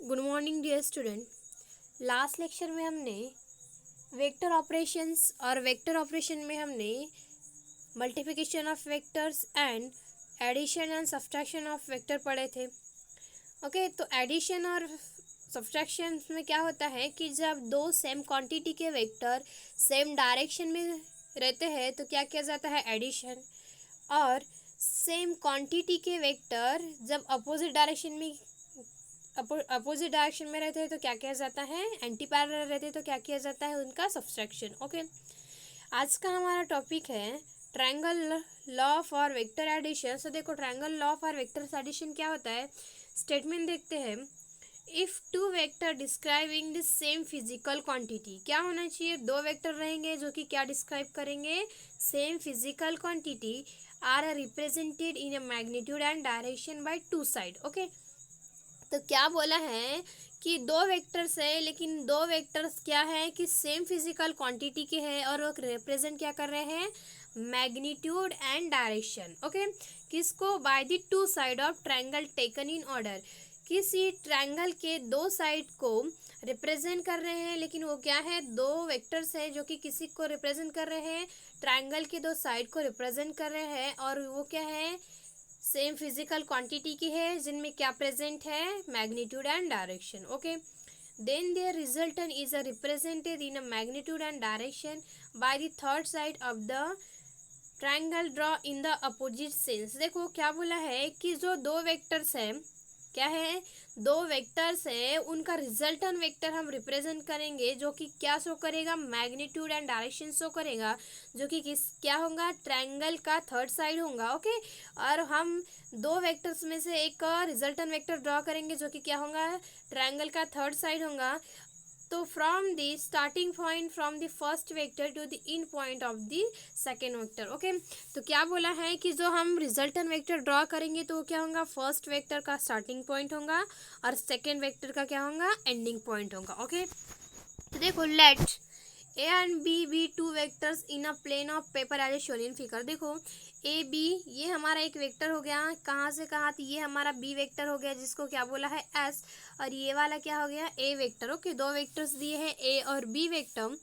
Good morning dear student. Last lecture में हमने vector operations और वेक्टर ऑपरेशन में हमने multiplication of vectors and addition and subtraction of vector पढ़े थे। ओके, तो एडिशन और सब्ट्रैक्शन में क्या होता है कि जब दो सेम क्वांटिटी के वेक्टर सेम डायरेक्शन में रहते हैं तो क्या किया जाता है, एडिशन। और सेम क्वांटिटी के वेक्टर जब अपोजिट डायरेक्शन में रहते हैं तो क्या किया जाता है, एंटी पैरेलल रहते हैं तो क्या किया जाता है, उनका सब्ट्रैक्शन। ओके, आज का हमारा टॉपिक है triangle law for vector addition. So देखो, triangle law for vector addition क्या होता है, स्टेटमेंट देखते हैं। If two vector describing the same physical quantity, क्या होना चाहिए, दो वेक्टर रहेंगे जो कि क्या डिस्क्राइब करेंगे, same physical quantity are represented in a magnitude and direction by two side. Okay, तो क्या बोला है कि दो वेक्टर्स है, लेकिन दो वेक्टर्स क्या है कि सेम फिजिकल क्वांटिटी के हैं और वो रिप्रेजेंट क्या कर रहे हैं, मैग्नीट्यूड एंड डायरेक्शन। ओके, किसको, by the two side of triangle taken in order, किसी ट्रायंगल के दो साइड को रिप्रेजेंट कर रहे हैं, लेकिन वो क्या है, दो वेक्टर्स है जो कि किसी को रिप्रेजेंट कर रहे हैं, ट्रायंगल के दो साइड को रिप्रेजेंट कर रहे हैं, और वो क्या है, सेम फिजिकल क्वांटिटी की है, जिनमें क्या प्रेजेंट है, magnitude and direction. Okay, then their resultant is represented in a magnitude and direction by the third side of the triangle draw in the opposite sense. देखो क्या बोला है कि जो दो वेक्टर्स है, क्या है, दो वेक्टर्स है, उनका रिजल्टेंट वेक्टर हम रिप्रेजेंट करेंगे जो कि क्या शो करेगा, मैग्नीट्यूड एंड डायरेक्शन शो करेगा, जो कि किस क्या होगा, ट्रायंगल का थर्ड साइड होगा। ओके, और हम दो वेक्टर्स में से एक रिजल्टेंट वेक्टर ड्रॉ करेंगे जो कि क्या होगा, ट्रायंगल का थर्ड साइड होगा। तो from the starting point from the first vector to the end point of the second vector. Okay, तो क्या बोला है कि जो हम रिजल्टेंट वेक्टर ड्रॉ करेंगे तो क्या होगा, फर्स्ट वेक्टर का स्टार्टिंग पॉइंट होगा और सेकेंड वेक्टर का क्या होगा, एंडिंग पॉइंट होगा। ओके, तो देखो, let A and B two vectors in a plane of paper as shown in figure. देखो, ए बी ये हमारा एक वेक्टर हो गया, कहाँ से कहाँ, तो ये हमारा बी वेक्टर हो गया जिसको क्या बोला है, एस, और ये वाला क्या हो गया, ए वेक्टर। ओके, दो वेक्टर्स दिए हैं, ए और बी वेक्टर।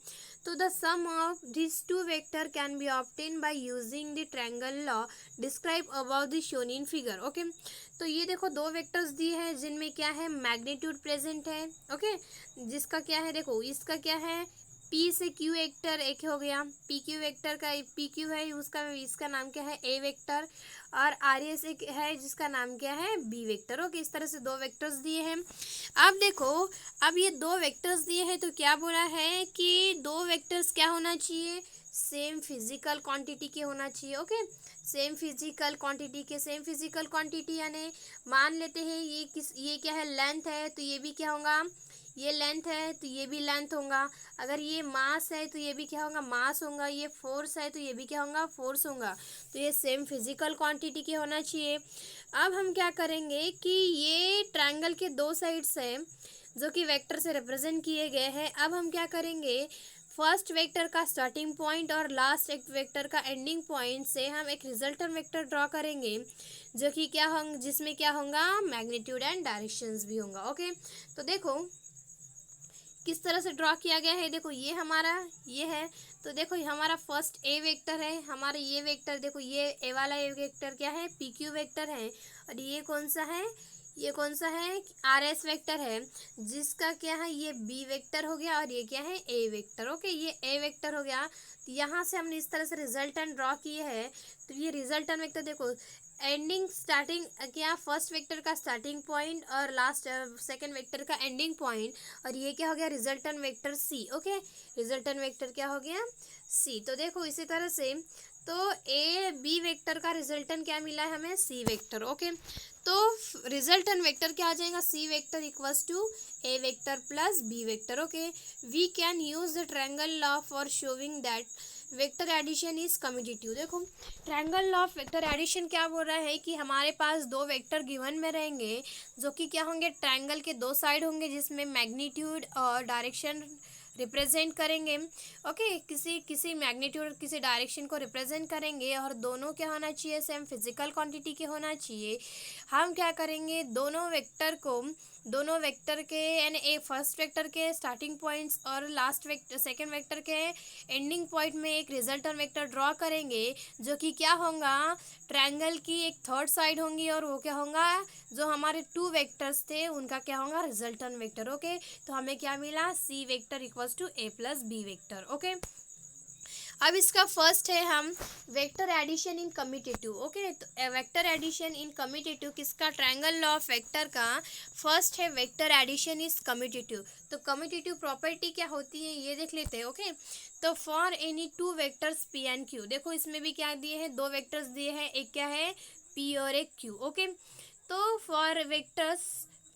तो the sum of this two vector can be obtain by using the triangle law describe about the shown in figure. Okay, तो ये देखो दो वेक्टर्स दिए हैं जिनमें क्या है, मैग्नीट्यूड प्रेजेंट है। ओके, जिसका क्या है, देखो इसका क्या है, पी से क्यू वेक्टर एक हो गया, पी क्यू वेक्टर का पी क्यू है उसका, इसका नाम क्या है, ए वेक्टर, और आर एस एक है जिसका नाम क्या है, बी वेक्टर। ओके, इस तरह से दो वेक्टर्स दिए हैं। अब देखो, अब ये दो वेक्टर्स दिए हैं तो क्या बोला है कि दो वेक्टर्स क्या होना चाहिए, सेम फिजिकल क्वांटिटी के होना चाहिए। ओके, सेम फिजिकल क्वांटिटी के, सेम फिजिकल क्वांटिटी यानी मान लेते हैं ये क्या है, लेंथ है, तो ये भी क्या होगा, ये लेंथ है तो ये भी लेंथ होगा। अगर ये मास है तो ये भी क्या होगा, मास होगा। ये फोर्स है तो ये भी क्या होगा, फोर्स होगा। तो ये सेम फिजिकल क्वांटिटी के होना चाहिए। अब हम क्या करेंगे कि ये ट्रायंगल के दो साइड्स है जो कि वेक्टर से रिप्रेजेंट किए गए हैं। अब हम क्या करेंगे, फर्स्ट वेक्टर का स्टार्टिंग पॉइंट और लास्ट एक वेक्टर का एंडिंग पॉइंट से हम एक रिजल्टेंट वेक्टर ड्रॉ करेंगे जो कि क्या होंगे, जिसमें क्या होगा, मैग्नीट्यूड एंड डायरेक्शंस भी होगा। ओके, तो देखो किस तरह से ड्रॉ किया गया है। देखो ये हमारा ये है, तो देखो ये हमारा फर्स्ट ए वेक्टर है, हमारा ये वेक्टर, देखो ये ए वाला ए वेक्टर क्या है, पी क्यू वेक्टर है, और ये कौन सा है, ये कौन सा है, आर एस वेक्टर है, जिसका क्या है, ये बी वेक्टर हो गया, और ये क्या है, ए वेक्टर। ओके, ये ए वेक्टर हो गया। तो यहाँ से हमने इस तरह से रिजल्टेंट ड्रॉ किए हैं। तो ये रिजल्टेंट वेक्टर देखो, एंडिंग स्टार्टिंग क्या, फर्स्ट वेक्टर का स्टार्टिंग पॉइंट और लास्ट सेकंड वेक्टर का एंडिंग पॉइंट, और ये क्या हो गया, resultant vector C. Okay, resultant vector क्या हो गया, सी। तो देखो इसी तरह से, तो ए बी वेक्टर का रिजल्टेंट क्या मिला है हमें, सी वेक्टर। ओके, तो रिजल्टेंट वेक्टर क्या आ जाएगा, C vector equals to A vector plus B vector. Okay, we can use the triangle law for showing that vector addition is commutative. देखो triangle law of vector addition क्या बोल रहा है कि हमारे पास दो वेक्टर गिवन में रहेंगे जो कि क्या होंगे, ट्रायंगल के दो साइड होंगे जिसमें मैग्नीट्यूड और डायरेक्शन रिप्रेजेंट करेंगे। ओके, किसी किसी मैग्नीट्यूड और किसी डायरेक्शन को रिप्रेजेंट करेंगे, और दोनों क्या होना चाहिए, सेम फिजिकल क्वांटिटी के होना चाहिए। हम क्या करेंगे, दोनों वेक्टर को दोनों वेक्टर के यानी ए फर्स्ट वेक्टर के स्टार्टिंग पॉइंट्स और लास्ट वेक्टर सेकेंड वेक्टर के एंडिंग पॉइंट में एक रिजल्टेंट वेक्टर ड्रॉ करेंगे, जो कि क्या होगा, ट्रायंगल की एक थर्ड साइड होंगी और वो क्या होगा, जो हमारे टू वेक्टर्स थे उनका क्या होगा, रिजल्टेंट वेक्टर। ओके, तो हमें क्या मिला, C vector equals to A plus B vector. Okay, अब इसका फर्स्ट है हम vector addition in commutative. Okay, तो वेक्टर एडिशन इन कम्यूटेटिव किसका, ट्रायंगल लॉ ऑफ वेक्टर का फर्स्ट है वेक्टर एडिशन इज कम्यूटेटिव। तो कम्यूटेटिव प्रॉपर्टी क्या होती है ये देख लेते हैं। ओके, तो for any two vectors P and Q, देखो इसमें भी क्या दिए हैं, दो वेक्टर्स दिए हैं, एक क्या है पी और एक क्यू। ओके, तो for vectors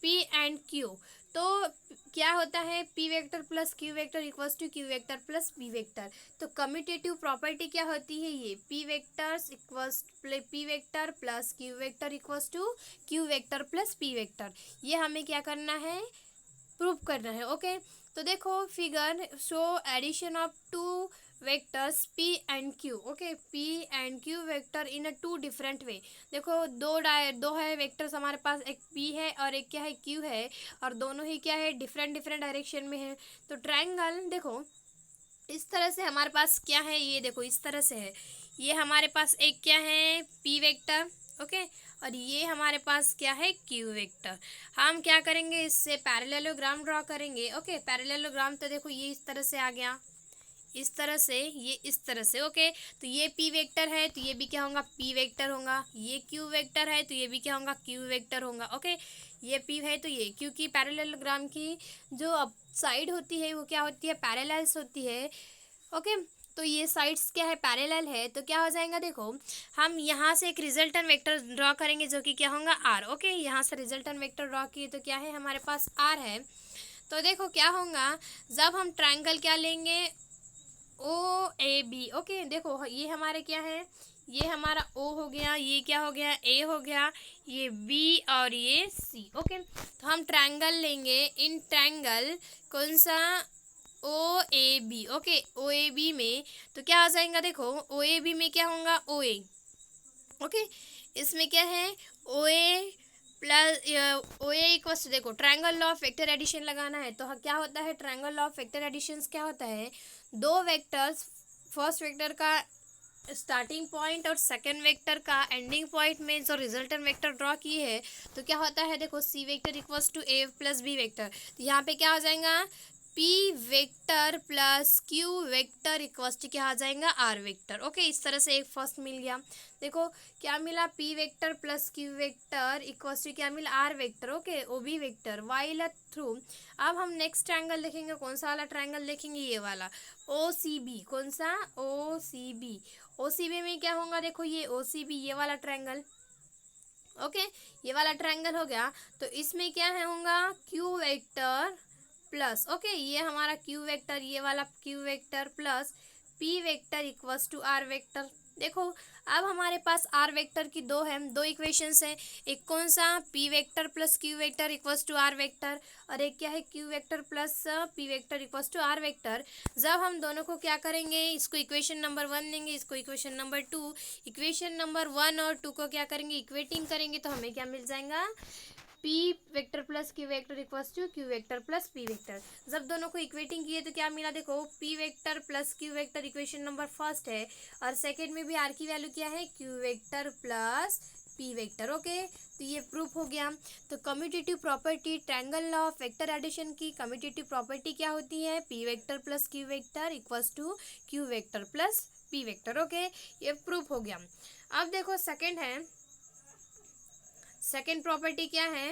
P and Q, तो क्या होता है, P vector plus Q vector equals to Q vector plus P vector. तो कम्यूटेटिव प्रॉपर्टी क्या होती है, ये P vectors equals P vector plus Q vector equals to Q vector plus P vector. ये हमें क्या करना है, प्रूव करना है। ओके, तो देखो figure show addition of two vectors P and Q. Okay, P and Q vector in a two different way. देखो दो है वेक्टर्स हमारे पास, एक पी है और एक क्या है क्यू है, और दोनों ही क्या है डिफरेंट डिफरेंट डायरेक्शन में है। तो ट्रायंगल देखो इस तरह से हमारे पास क्या है, ये देखो इस तरह से है, ये हमारे पास एक क्या है पी वेक्टर। ओके, और ये हमारे पास क्या है क्यू वेक्टर। हम क्या करेंगे, इससे पैरेललोग्राम ड्रॉ करेंगे। ओके, पैरेललोग्राम तो देखो ये इस तरह से आ गया, इस तरह से, ये इस तरह से। ओके, तो ये पी वेक्टर है तो ये भी क्या होगा, पी वेक्टर होगा। ये क्यू वेक्टर है तो ये भी क्या होगा, क्यू वेक्टर होगा। ओके, ये पी है तो ये, क्योंकि पैरेललोग्राम की जो अब साइड होती है वो क्या होती है, पैरेलल्स होती है। ओके, तो ये साइड्स क्या है, पैरेलल है, तो क्या हो जाएगा, देखो हम यहाँ से एक रिजल्टेंट वेक्टर ड्रॉ करेंगे जो कि क्या होगा आर। ओके, यहाँ से रिजल्टेंट वेक्टर ड्रॉ किए तो क्या है हमारे पास आर है। तो देखो क्या होगा, जब हम ट्रायंगल क्या लेंगे, ओ ए बी। ओके, देखो ये हमारे क्या है, ये हमारा ओ हो गया, ये क्या हो गया ए हो गया, ये बी और ये सी। ओके, तो हम ट्रायंगल लेंगे, इन ट्रायंगल कौन सा, O A B. Okay, O A B में तो क्या आ जाएगा, देखो ओ ए बी में क्या होगा, ओ ए। ओके, इसमें क्या है O A plus O A equals, देखो triangle law of vector addition लगाना है तो क्या होता है, triangle law of vector addition क्या होता है, दो वेक्टर्स फर्स्ट वेक्टर का स्टार्टिंग पॉइंट और सेकेंड वेक्टर का एंडिंग पॉइंट में जो रिजल्टेंट वेक्टर ड्रॉ किए है तो क्या होता है, देखो C vector equals to A plus B vector. तो यहाँ पे क्या हो जाएगा, P vector plus Q vector equals to क्या आ जाएगा, आर वेक्टर। ओके, इस तरह से एक फर्स्ट मिल गया। देखो क्या मिला, P vector plus Q vector equals to क्या मिला, R vector. Okay, O B vector while through. अब हम नेक्स्ट ट्रायंगल देखेंगे, कौन सा वाला ट्रायंगल देखेंगे, ये वाला ओ सी बी। कौन सा, ओ सी बी। ओ सी बी में क्या होगा, देखो ये ओ सी बी, ये वाला ट्रायंगल। ओके, ये वाला ट्रायंगल हो गया, तो इसमें क्या है होगा, क्यू वेक्टर प्लस, ओके ये हमारा क्यू वेक्टर, ये वाला Q vector plus P vector equals to R vector. देखो अब हमारे पास आर वेक्टर की दो इक्वेशंस हैं, एक कौन सा, P vector plus Q vector equals to R vector, और एक क्या है Q vector plus P vector equals to R vector. जब हम दोनों को क्या करेंगे, इसको इक्वेशन नंबर 1 लेंगे, इसको इक्वेशन नंबर 2, इक्वेशन नंबर 1 और 2 को क्या करेंगे, इक्वेटिंग करेंगे तो हमें क्या मिल जाएगा, P vector plus Q vector equals to Q vector plus P vector. जब दोनों को इक्वेटिंग किए तो क्या मिला, देखो P vector plus Q vector equation number first है, और सेकंड में भी आर की वैल्यू क्या है, Q vector plus P vector. Okay, तो ये प्रूफ हो गया। तो commutative property, triangle law of vector addition की कम्यूटेटिव प्रॉपर्टी क्या होती है, P vector plus Q vector equals to Q vector plus P vector. Okay, ये प्रूफ हो गया। अब देखो सेकंड है, सेकेंड प्रॉपर्टी क्या है,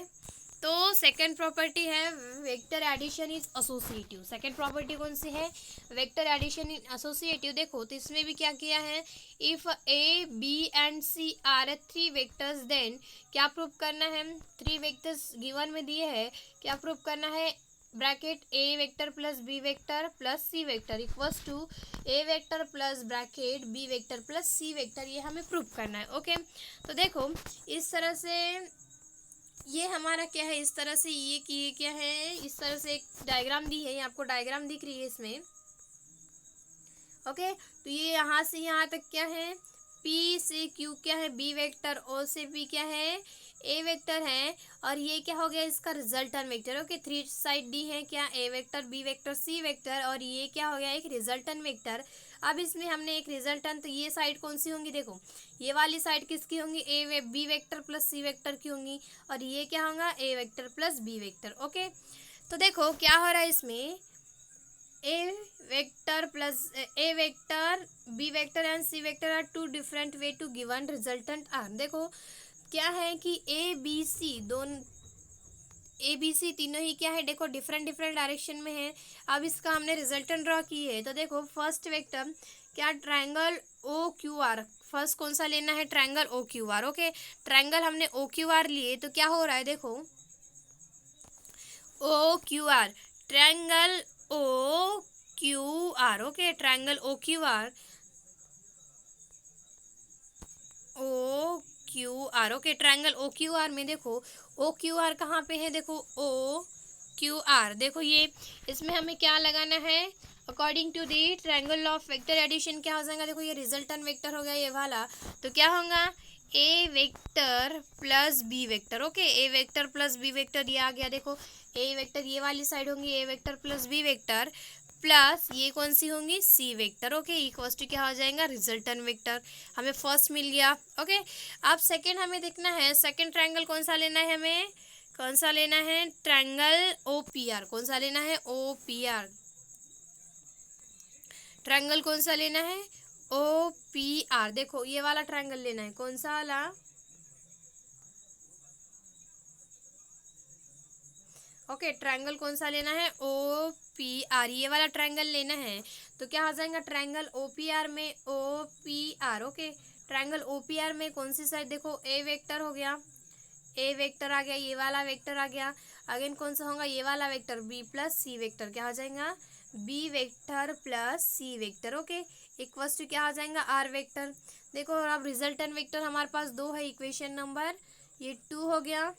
तो सेकेंड प्रॉपर्टी है vector addition is associative. Second property कौन सी है, वेक्टर एडिशन इन एसोसिएटिव। देखो तो इसमें भी क्या किया है, if A B and C are three vectors then क्या प्रूफ करना है, थ्री वेक्टर्स गिवन में दिए है, क्या प्रूफ करना है, bracket A vector plus B vector plus C vector equals to A vector plus bracket B vector plus C vector, ये हमें प्रूफ करना है। ओके, तो देखो इस तरह से ये हमारा क्या है, इस तरह से ये क्या है, इस तरह से एक डायग्राम दी है, ये आपको डायग्राम दिख रही है इसमें। ओके, तो ये यहाँ से यहाँ तक क्या है, पी से क्यू क्या है, बी वेक्टर, ओ से पी क्या है, ए वेक्टर है, और ये क्या हो गया इसका resultant vector. Okay, three side D है क्या, ए vector, B vector, C vector, और ये क्या हो गया एक रिजल्टेंट वेक्टर। अब इसमें हमने एक रिजल्टेंट, तो ये साइड कौन सी होंगी, देखो ये वाली साइड किसकी होंगी, B vector plus C vector की होंगी, और ये क्या होगा A vector plus B vector. Okay, तो देखो क्या हो रहा है इसमें, A vector plus A vector, B vector and C vector are two different way to given resultant R. देखो क्या है कि ए बी सी तीनों ही क्या है, देखो डिफरेंट डिफरेंट डायरेक्शन में है। अब इसका हमने रिजल्टेंट ड्रॉ की है, तो देखो फर्स्ट वेक्टर क्या, triangle O Q R, first कौन सा लेना है, triangle O Q R. Okay, triangle हमने ओ क्यू आर लिए, तो क्या हो रहा है देखो, O Q R, triangle O Q R. Okay, triangle O Q R, O Q R. Okay, triangle O Q R में देखो ओ क्यू आर कहाँ पे है, देखो ओ क्यू आर, देखो ये इसमें हमें क्या लगाना है, according to the triangle of vector addition क्या हो जाएगा, देखो ये रिजल्टेंट वेक्टर हो गया ये वाला, तो क्या होगा A vector plus B vector. Okay, A vector plus B vector ये आ गया, देखो ए वेक्टर ये वाली साइड होंगी A vector plus B vector, plus ये कौन सी होंगी C vector. Okay, equals to क्या हो जाएगा रिजल्टेंट वेक्टर, हमें फर्स्ट मिल गया। ओके, अब सेकंड हमें देखना है, सेकंड ट्रायंगल कौन सा लेना है, हमें कौन सा लेना है, ट्रायंगल ओ पी आर, कौन सा लेना है ओ पी आर, ट्रायंगल कौन सा लेना है ओ पी आर। देखो ये वाला ट्रायंगल लेना है, कौन सा वाला, ओके ट्रायंगल कौन सा लेना है ओ पी आर, ये वाला ट्रायंगल लेना है, तो क्या आ जाएगा ट्रायंगल ओ पी आर में O P R. Okay, triangle O P R में कौन सी साइड, देखो ए वेक्टर हो गया, ए वेक्टर आ गया, ये वाला वेक्टर आ गया, अगेन कौन सा होगा ये वाला vector B plus C vector, क्या हो जाएगा B vector plus C vector. Okay, equals to क्या आ जाएगा आर वेक्टर। देखो अब रिजल्टेंट वेक्टर हमारे पास दो है, इक्वेशन नंबर ये 2 हो गया,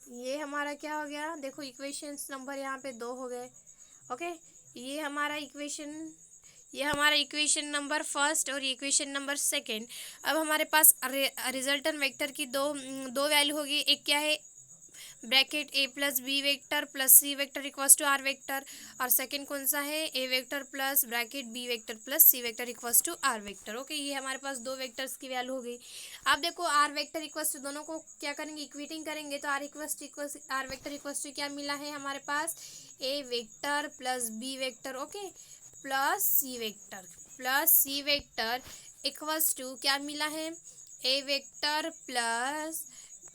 ये हमारा क्या हो गया, देखो इक्वेशंस नंबर यहाँ पे 2 हो गए। ओके, ये हमारा इक्वेशन नंबर फर्स्ट और इक्वेशन नंबर सेकंड। अब हमारे पास रिजल्टेंट वेक्टर की दो दो वैल्यू होगी, एक क्या है bracket A plus B vector plus C vector equals to R vector, और सेकंड कौन सा है A vector plus bracket B vector plus C vector equals to R vector. Okay, ये हमारे पास दो वेक्टर्स की वैल्यू हो गई। अब देखो आर वेक्टर इक्वल्स टू, दोनों को क्या करेंगे इक्वेटिंग करेंगे, तो आर वेक्टर इक्वल्स टू क्या मिला है हमारे पास A vector plus B vector, okay plus C vector equals to क्या मिला है A vector plus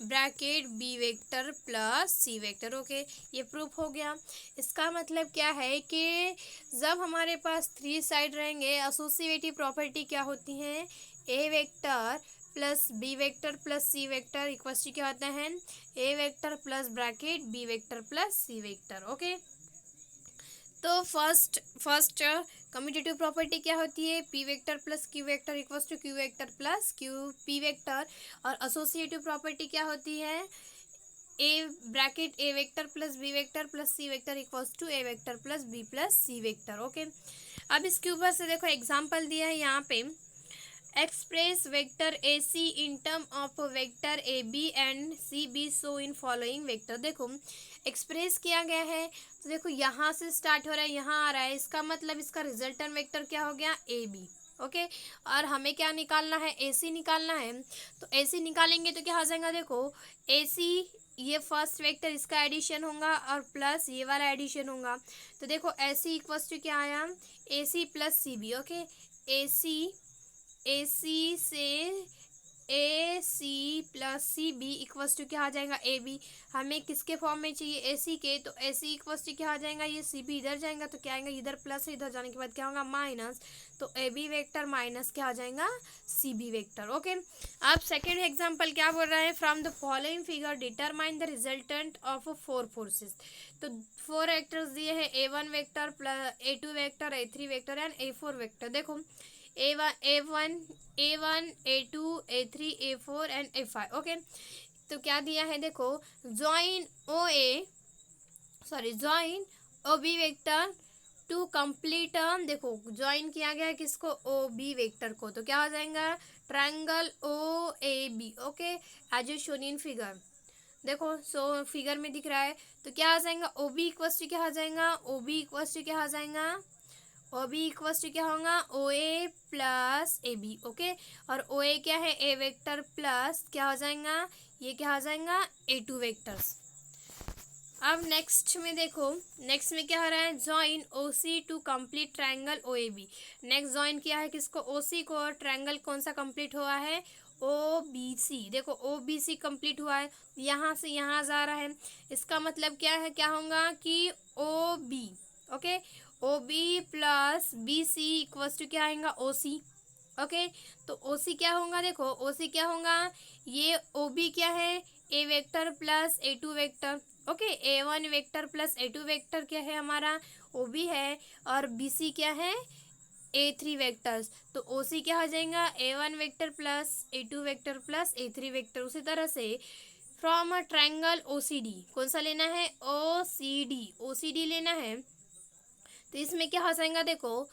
bracket B vector plus C vector. Okay, ये प्रूफ हो गया। इसका मतलब क्या है कि जब हमारे पास थ्री साइड रहेंगे एसोसिएटिव प्रॉपर्टी क्या होती है, A vector plus B vector plus C vector equals to क्या होता है A vector plus bracket B vector plus C vector. Okay, तो फर्स्ट कम्यूटेटिव प्रॉपर्टी क्या होती है P vector plus Q vector equals to Q vector plus Q P vector, और associative property क्या होती है A bracket A vector plus B vector plus C vector equals to A vector plus B plus C vector. Okay, अब इसके ऊपर से देखो example दिया है यहाँ पे, express vector A C in term of vector A B and C B so in following vector. देखो एक्सप्रेस किया गया है, तो देखो यहाँ से स्टार्ट हो रहा है यहाँ आ रहा है, इसका मतलब इसका रिजल्टेंट वेक्टर क्या हो गया ए बी। ओके, और हमें क्या निकालना है ए सी निकालना है, तो ए सी निकालेंगे तो क्या हो जाएगा देखो ए सी ये फर्स्ट वेक्टर इसका एडिशन होगा और प्लस ये वाला एडिशन होगा, तो देखो ए सी इक्वल्स टू क्या आया A C plus C B. Okay, A C से A C plus C B equals to क्या आ जाएगा ए बी। हमें किसके फॉर्म में चाहिए ए सी के, तो ए सी इक्वल्स टू क्या आ जाएगा ये सी बी इधर जाएगा तो क्या आएगा इधर प्लस है, इधर जाने के बाद क्या होगा माइनस, तो ए बी वेक्टर माइनस क्या आ जाएगा सी बी वेक्टर। ओके, अब सेकेंड एग्जाम्पल क्या बोल रहा है, from the following figure determine the resultant of four forces. तो फोर वेक्टर्स दिए हैं A one vector plus A two vector A three vector and A four vector. देखो A1 A2 A3 A4 and A5। Okay, तो क्या दिया है देखो, join O B vector to complete देखो ज्वाइन किया गया है किसको, ओ बी वेक्टर को, तो क्या हो जाएगा triangle O A B. Okay, as a shown in figure. देखो सो फिगर में दिख रहा है, तो क्या आ जाएगा ओ बी इक्वल्स टू क्या आ जाएगा, ओ बी इक्वल्स टू क्या आ जाएगा, ओ बी इक्वल्स टू क्या होगा ओ A plus A B. Okay, और ओ ए क्या है ए वेक्टर प्लस क्या हो जाएगा, ये क्या हो जाएगा A2 वेक्टर्स। अब नेक्स्ट में देखो, नेक्स्ट में क्या हो रहा है, join O C to complete triangle O A B. Next join किया है किसको, ओ सी को, और ट्रायंगल कौन सा कंप्लीट हुआ है, ओ बी सी। देखो ओ बी सी कंप्लीट हुआ है, यहाँ से यहाँ जा रहा है, इसका मतलब क्या है, क्या होगा कि O B, okay, O B plus B C equals to क्या आएगा ओ सी। ओके, तो ओ सी क्या होगा, देखो ओ सी क्या होगा, ये ओ बी क्या है A vector plus A2 vector. Okay, A1 vector plus A2 vector क्या है हमारा ओ बी है, और बी सी क्या है A3 वेक्टर्स। तो ओ सी क्या हो जाएगा A1 vector plus A2 vector plus A3 vector. उसी तरह से from a triangle O C D, कौन सा लेना है, ओ सी डी लेना है, तो इसमें क्या हो जाएगा, देखो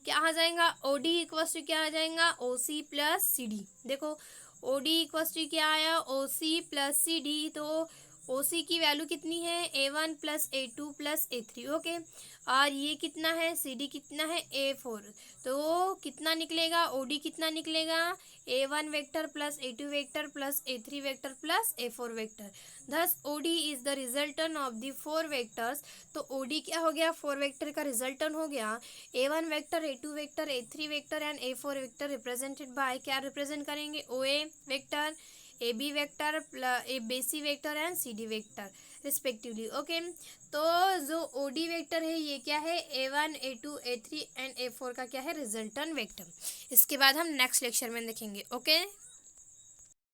क्या आ जाएगा ओ डी इक्वल्स टू क्या आ जाएगा ओ सी प्लस सी डी। देखो ओ डी इक्वल्स टू क्या आया ओ सी प्लस सी डी, तो ओ सी की वैल्यू कितनी है A1 plus A2 plus A3। Okay, और ये कितना है सी डी कितना है A4, तो कितना निकलेगा ओ डी कितना निकलेगा A1 vector plus A2 vector plus A3 vector plus A4 vector. Thus O D is the resultant of the 4 vectors. तो ओ डी क्या हो गया, 4 वेक्टर का रिजल्टन हो गया, A1 vector A2 vector A3 vector and A4 vector represented by, क्या represent करेंगे O A vector, A B vector, A B C vector and C D vector respectively. Okay, तो जो ओ डी वेक्टर है ये क्या है A1 A2 A3 and A4 का क्या है रिजल्टन वेक्टर। इसके बाद हम नेक्स्ट लेक्चर में देखेंगे। ओके।